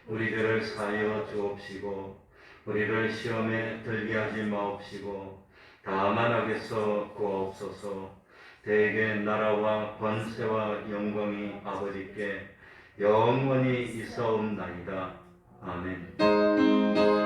우리 죄를 사하여 주옵시고 우리를 시험에 들게 하지 마옵시고 다만 악에서 구하옵소서. 대개 나라와 권세와 영광이 아버지께 영원히 있사옵나이다. 아멘.